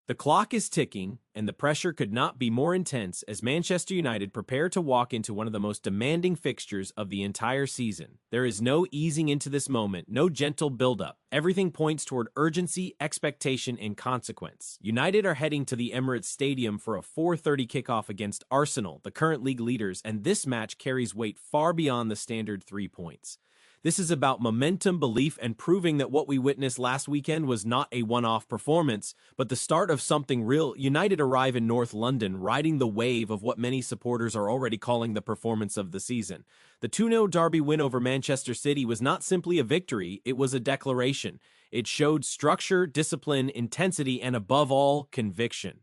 The clock is ticking, and the pressure could not be more intense as Manchester United prepare to walk into one of the most demanding fixtures of the entire season. There is no easing into this moment, no gentle build-up. Everything points toward urgency, expectation, and consequence. United are heading to the Emirates Stadium for a 4:30 kickoff against Arsenal, the current league leaders, and this match carries weight far beyond the standard 3 points. This is about momentum, belief, and proving that what we witnessed last weekend was not a one-off performance, but the start of something real. United arrive in North London, riding the wave of what many supporters are already calling the performance of the season. The 2-0 derby win over Manchester City was not simply a victory, it was a declaration. It showed structure, discipline, intensity, and above all, conviction.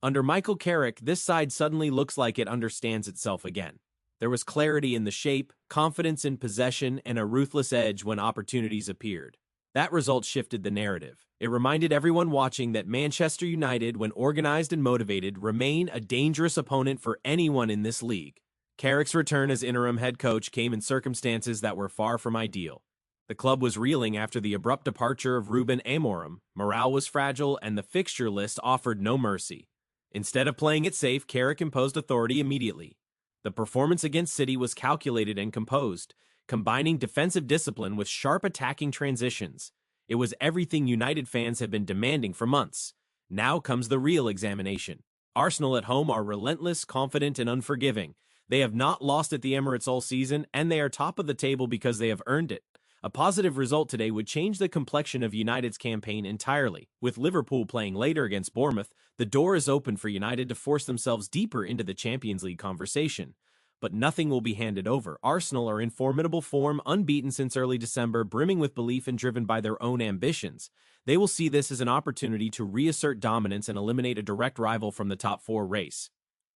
Under Michael Carrick, this side suddenly looks like it understands itself again. There was clarity in the shape, confidence in possession, and a ruthless edge when opportunities appeared. That result shifted the narrative. It reminded everyone watching that Manchester United, when organized and motivated, remain a dangerous opponent for anyone in this league. Carrick's return as interim head coach came in circumstances that were far from ideal. The club was reeling after the abrupt departure of Ruben Amorim, morale was fragile, and the fixture list offered no mercy. Instead of playing it safe, Carrick imposed authority immediately. The performance against City was calculated and composed, combining defensive discipline with sharp attacking transitions. It was everything United fans have been demanding for months. Now comes the real examination. Arsenal at home are relentless, confident, and unforgiving. They have not lost at the Emirates all season, and they are top of the table because they have earned it. A positive result today would change the complexion of United's campaign entirely. With Liverpool playing later against Bournemouth, the door is open for United to force themselves deeper into the Champions League conversation. But nothing will be handed over. Arsenal are in formidable form, unbeaten since early December, brimming with belief and driven by their own ambitions. They will see this as an opportunity to reassert dominance and eliminate a direct rival from the top 4 race.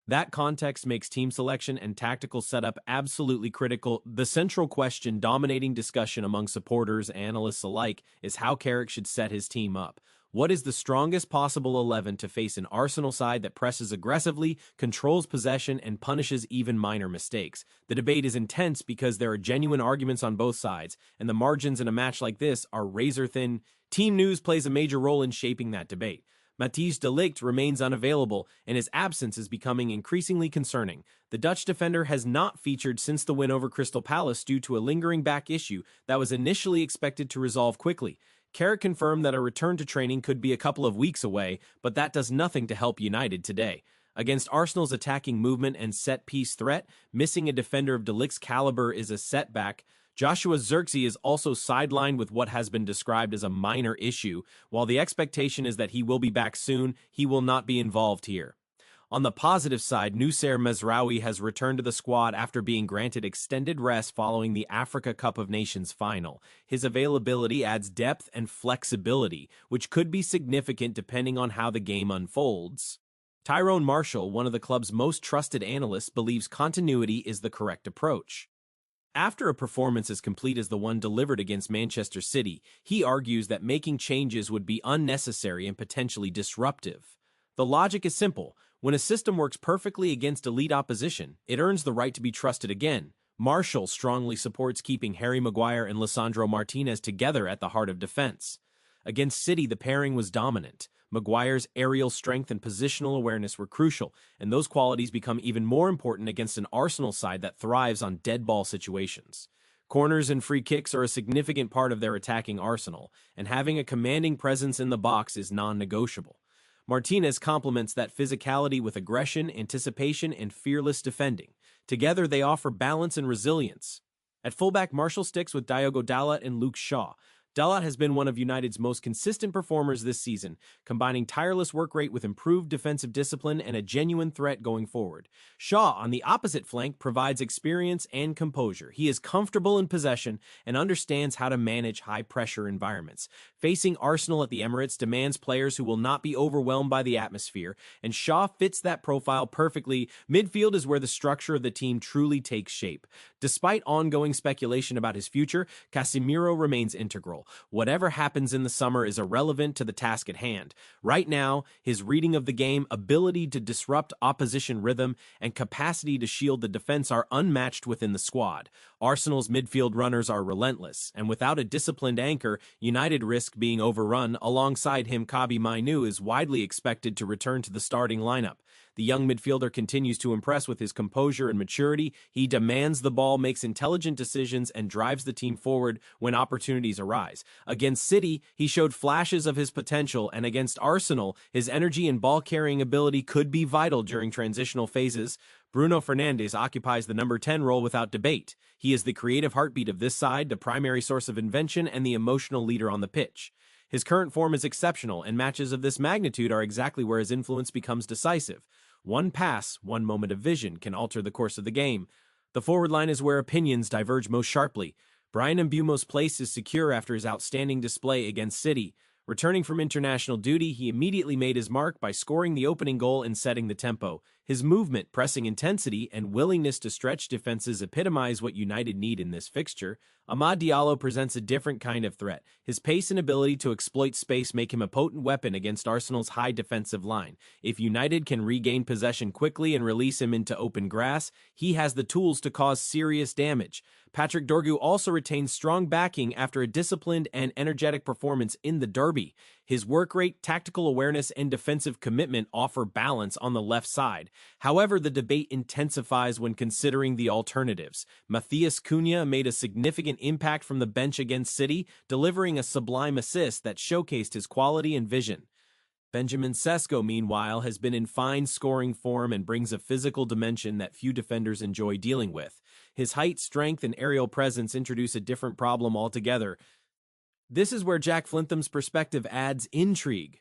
That context makes team selection and tactical setup absolutely critical. The central question dominating discussion among supporters and analysts alike is how Carrick should set his team up. What is the strongest possible 11 to face an Arsenal side that presses aggressively, controls possession, and punishes even minor mistakes? The debate is intense because there are genuine arguments on both sides, and the margins in a match like this are razor thin. Team news plays a major role in shaping that debate. Matthijs de Ligt remains unavailable, and his absence is becoming increasingly concerning. The Dutch defender has not featured since the win over Crystal Palace due to a lingering back issue that was initially expected to resolve quickly. Carrick confirmed that a return to training could be a couple of weeks away, but that does nothing to help United today. Against Arsenal's attacking movement and set-piece threat, missing a defender of de Ligt's caliber is a setback. Joshua Zirkzee is also sidelined with what has been described as a minor issue. While the expectation is that he will be back soon, he will not be involved here. On the positive side, Noussair Mazraoui has returned to the squad after being granted extended rest following the Africa Cup of Nations final. His availability adds depth and flexibility, which could be significant depending on how the game unfolds. Tyrone Marshall, one of the club's most trusted analysts, believes continuity is the correct approach. After a performance as complete as the one delivered against Manchester City, he argues that making changes would be unnecessary and potentially disruptive. The logic is simple. When a system works perfectly against elite opposition, it earns the right to be trusted again. Marshall strongly supports keeping Harry Maguire and Lisandro Martinez together at the heart of defense. Against City, the pairing was dominant. Maguire's aerial strength and positional awareness were crucial, and those qualities become even more important against an Arsenal side that thrives on dead ball situations. Corners and free kicks are a significant part of their attacking arsenal, and having a commanding presence in the box is non-negotiable. Martinez complements that physicality with aggression, anticipation, and fearless defending. Together, they offer balance and resilience. At fullback, Marshall sticks with Diogo Dalot and Luke Shaw. Dalot has been one of United's most consistent performers this season, combining tireless work rate with improved defensive discipline and a genuine threat going forward. Shaw, on the opposite flank, provides experience and composure. He is comfortable in possession and understands how to manage high-pressure environments. Facing Arsenal at the Emirates demands players who will not be overwhelmed by the atmosphere, and Shaw fits that profile perfectly. Midfield is where the structure of the team truly takes shape. Despite ongoing speculation about his future, Casemiro remains integral. crucial. Whatever happens in the summer is irrelevant to the task at hand. Right now, his reading of the game, ability to disrupt opposition rhythm, and capacity to shield the defense are unmatched within the squad. Arsenal's midfield runners are relentless, and without a disciplined anchor, United risk being overrun. Alongside him, Kobbie Mainoo is widely expected to return to the starting lineup. The young midfielder continues to impress with his composure and maturity. He demands the ball, makes intelligent decisions, and drives the team forward when opportunities arise. Against City, he showed flashes of his potential, and against Arsenal, his energy and ball-carrying ability could be vital during transitional phases. Bruno Fernandes occupies the number 10 role without debate. He is the creative heartbeat of this side, the primary source of invention, and the emotional leader on the pitch. His current form is exceptional, and matches of this magnitude are exactly where his influence becomes decisive. One pass, one moment of vision can alter the course of the game. The forward line is where opinions diverge most sharply. Bryan Mbeumo's place is secure after his outstanding display against City. Returning from international duty, he immediately made his mark by scoring the opening goal and setting the tempo. His movement, pressing intensity, and willingness to stretch defenses epitomize what United need in this fixture. Amad Diallo presents a different kind of threat. His pace and ability to exploit space make him a potent weapon against Arsenal's high defensive line. If United can regain possession quickly and release him into open grass, he has the tools to cause serious damage. Patrick Dorgu also retains strong backing after a disciplined and energetic performance in the derby. His work rate, tactical awareness, and defensive commitment offer balance on the left side. However, the debate intensifies when considering the alternatives. Matheus Cunha made a significant impact from the bench against City, delivering a sublime assist that showcased his quality and vision. Benjamin Sesko, meanwhile, has been in fine scoring form and brings a physical dimension that few defenders enjoy dealing with. His height, strength, and aerial presence introduce a different problem altogether. This is where Jack Flintham's perspective adds intrigue.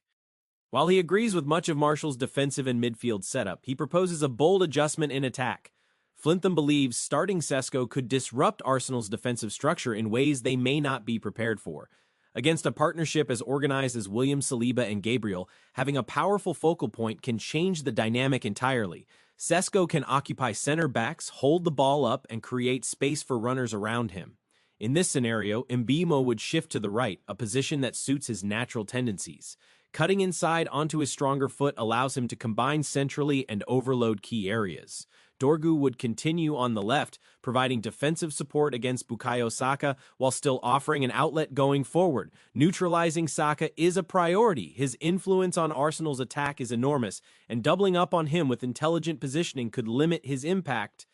While he agrees with much of Martial's defensive and midfield setup, he proposes a bold adjustment in attack. Flintham believes starting Sesko could disrupt Arsenal's defensive structure in ways they may not be prepared for. Against a partnership as organized as William Saliba and Gabriel, having a powerful focal point can change the dynamic entirely. Sesko can occupy center backs, hold the ball up, and create space for runners around him. In this scenario, Mbeumo would shift to the right, a position that suits his natural tendencies. Cutting inside onto his stronger foot allows him to combine centrally and overload key areas. Dorgu would continue on the left, providing defensive support against Bukayo Saka while still offering an outlet going forward. Neutralizing Saka is a priority. His influence on Arsenal's attack is enormous, and doubling up on him with intelligent positioning could limit his impact.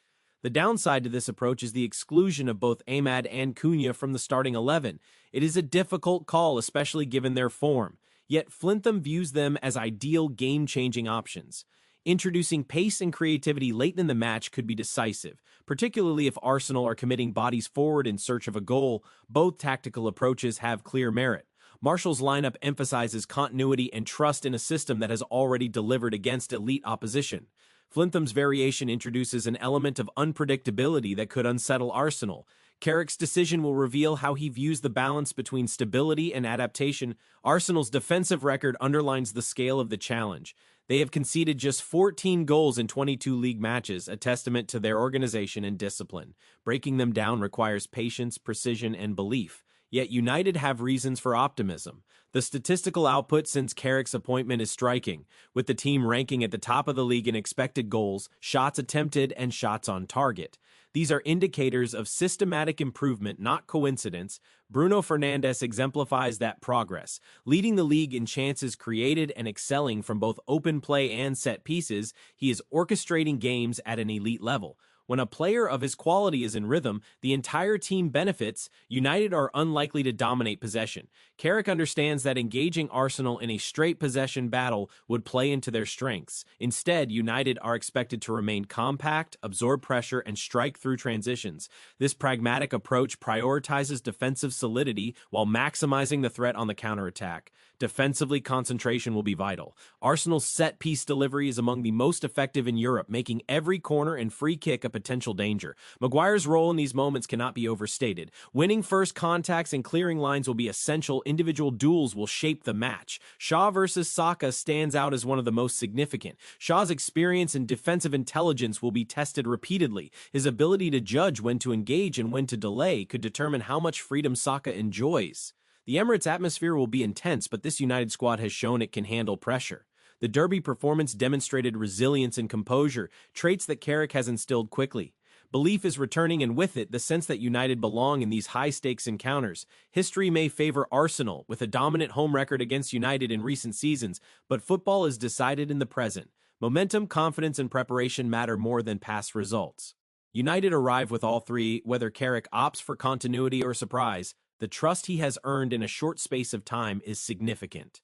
The downside to this approach is the exclusion of both Amad and Cunha from the starting 11. It is a difficult call, especially given their form. Yet Flintham views them as ideal game-changing options. Introducing pace and creativity late in the match could be decisive, particularly if Arsenal are committing bodies forward in search of a goal. Both tactical approaches have clear merit. Martial's lineup emphasizes continuity and trust in a system that has already delivered against elite opposition. Flintham's variation introduces an element of unpredictability that could unsettle Arsenal. Carrick's decision will reveal how he views the balance between stability and adaptation. Arsenal's defensive record underlines the scale of the challenge. They have conceded just 14 goals in 22 league matches, a testament to their organization and discipline. Breaking them down requires patience, precision, and belief. Yet United have reasons for optimism. The statistical output since Carrick's appointment is striking, with the team ranking at the top of the league in expected goals, shots attempted, and shots on target. These are indicators of systematic improvement, not coincidence. Bruno Fernandes exemplifies that progress, leading the league in chances created and excelling from both open play and set pieces. He is orchestrating games at an elite level. When a player of his quality is in rhythm, the entire team benefits. United are unlikely to dominate possession. Carrick understands that engaging Arsenal in a straight possession battle would play into their strengths. Instead, United are expected to remain compact, absorb pressure, and strike through transitions. This pragmatic approach prioritizes defensive solidity while maximizing the threat on the counterattack. Defensively, concentration will be vital. Arsenal's set-piece delivery is among the most effective in Europe, making every corner and free kick a potential danger. Maguire's role in these moments cannot be overstated. Winning first contacts and clearing lines will be essential. Individual duels will shape the match. Shaw versus Saka stands out as one of the most significant. Shaw's experience and defensive intelligence will be tested repeatedly. His ability to judge when to engage and when to delay could determine how much freedom Saka enjoys. The Emirates atmosphere will be intense, but this United squad has shown it can handle pressure. The Derby performance demonstrated resilience and composure, traits that Carrick has instilled quickly. Belief is returning, and with it, the sense that United belong in these high-stakes encounters. History may favor Arsenal, with a dominant home record against United in recent seasons, but football is decided in the present. Momentum, confidence, and preparation matter more than past results. United arrive with all three, whether Carrick opts for continuity or surprise. The trust he has earned in a short space of time is significant.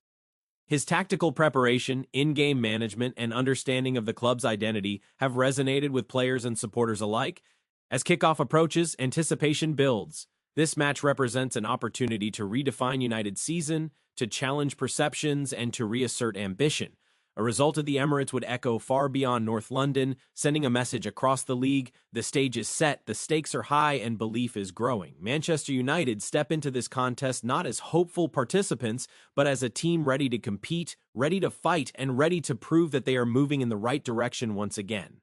His tactical preparation, in-game management, and understanding of the club's identity have resonated with players and supporters alike. As kickoff approaches, anticipation builds. This match represents an opportunity to redefine United's season, to challenge perceptions, and to reassert ambition. A result of the Emirates would echo far beyond North London, sending a message across the league. The stage is set, the stakes are high, and belief is growing. Manchester United step into this contest not as hopeful participants, but as a team ready to compete, ready to fight, and ready to prove that they are moving in the right direction once again.